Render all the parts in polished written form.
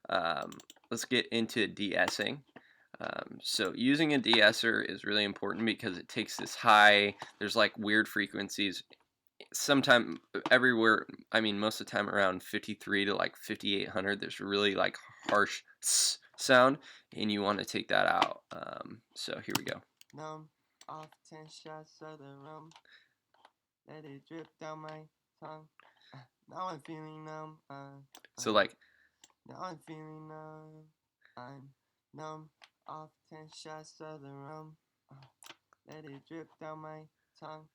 let's get into de-essing. So using a de-esser is really important because it takes this high, there's like weird frequencies sometime everywhere, I mean most of the time around 53 to like 5800, there's really like harsh sound, and you want to take that out. So here we go. Numb off 10 shots of the rum. Let it drip down my tongue. Now I'm feeling numb. So like now I'm feeling numb. I'm numb off 10 shots of the rum. Let it drip down my tongue.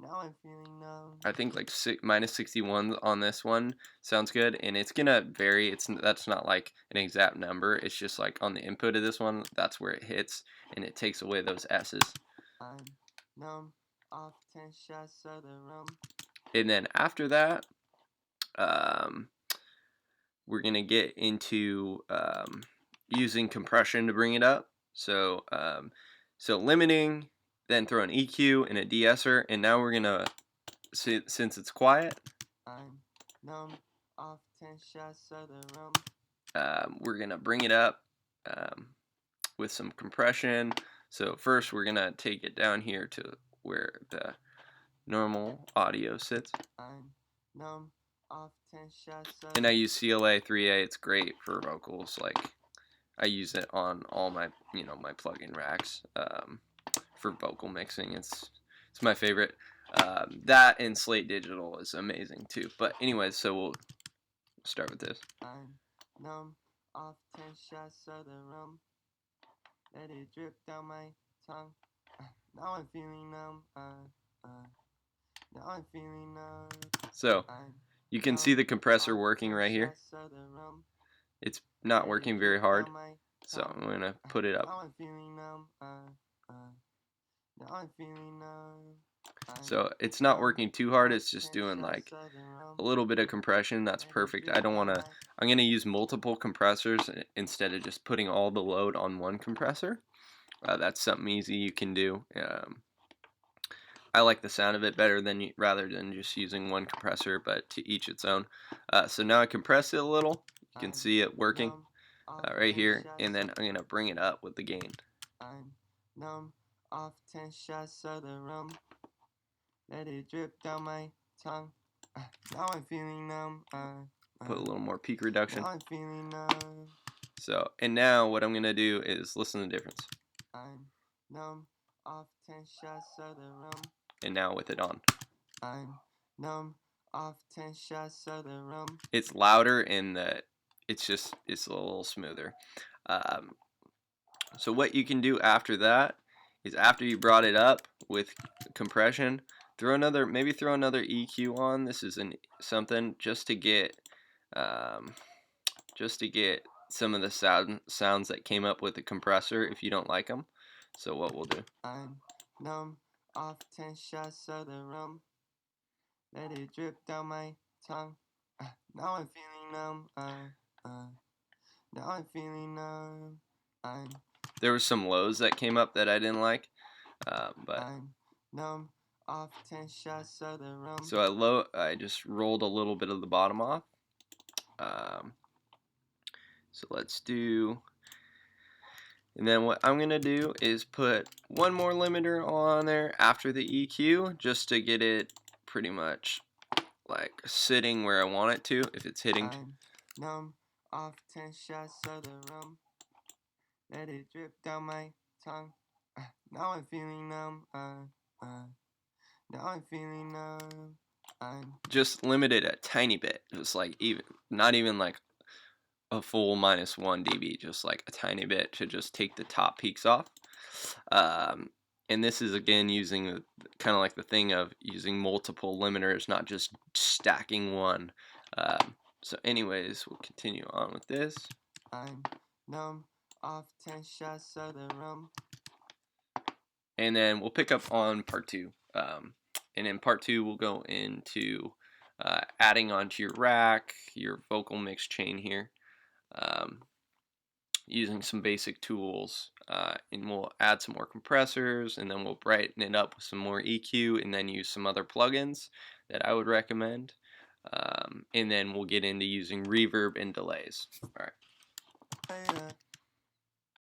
Now I'm feeling numb. I think like minus 61 on this one sounds good, and it's gonna vary. That's not like an exact number. It's just like on the input of this one, that's where it hits, and it takes away those S's. I'm numb off 10 shots of the rum. And then after that, we're gonna get into using compression to bring it up. So so limiting, then throw an EQ and a de-esser, and now we're gonna, since it's quiet, I'm numb off 10 shots of the rum. we're gonna bring it up with some compression. So first we're gonna take it down here to where the normal audio sits. I'm numb off 10 shots of And I use CLA 3A. It's great for vocals. Like I use it on all my my plugin racks for vocal mixing. It's my favorite. That and Slate Digital is amazing too. But anyways, so we'll start with this. I'm numb off 10 shots of the rum. Let it drip down my tongue. Now I'm feeling numb. Now I'm feeling numb. So you can see the compressor working right here. Rum. It's not working very hard, so I'm gonna put it up. Now I'm feeling numb. Now I'm feeling numb. So it's not working too hard, it's just doing like a little bit of compression. That's perfect. I don't want to, I'm going to use multiple compressors instead of just putting all the load on one compressor. That's something easy you can do. I like the sound of it better than rather than just using one compressor, but to each its own. So now I compress it a little. You can see it working right here, and then I'm going to bring it up with the gain. I'm numb off 10 shots of the rum. Let it drip down my tongue. Now I'm feeling numb. Put a little more peak reduction. Now I'm feeling numb. So, and now what I'm going to do is listen to the difference. I'm numb off 10 shots of the rum. And now with it on. I'm numb off 10 shots of the rum. It's louder and it's a little smoother. So what you can do after that is, after you brought it up with compression, maybe throw another EQ on. This is something just to get some of the sounds that came up with the compressor if you don't like them. So what we'll do. I'm numb off 10 shots of the rum. Let it drip down my tongue. Now I'm feeling numb. Now I'm feeling numb. There were some lows that came up that I didn't like, but I'm numb off 10 shots of the rum. So I just rolled a little bit of the bottom off. So let's do, and then what I'm gonna do is put one more limiter on there after the EQ, just to get it pretty much like sitting where I want it to. If it's hitting. I'm numb off 10 shots of the rum. Let it drip down my tongue. Now I'm feeling numb. Now I'm feeling numb. Just limit it a tiny bit, just like not even like a full -1 dB, just like a tiny bit to just take the top peaks off. And this is again using kind of like the thing of using multiple limiters, not just stacking one. So anyways, we'll continue on with this. I'm numb off 10 shots of the rum. And then we'll pick up on part 2. And in part 2, we'll go into adding onto your rack, your vocal mix chain here, using some basic tools. And we'll add some more compressors, and then we'll brighten it up with some more EQ, and then use some other plugins that I would recommend. And then we'll get into using reverb and delays. All right. later.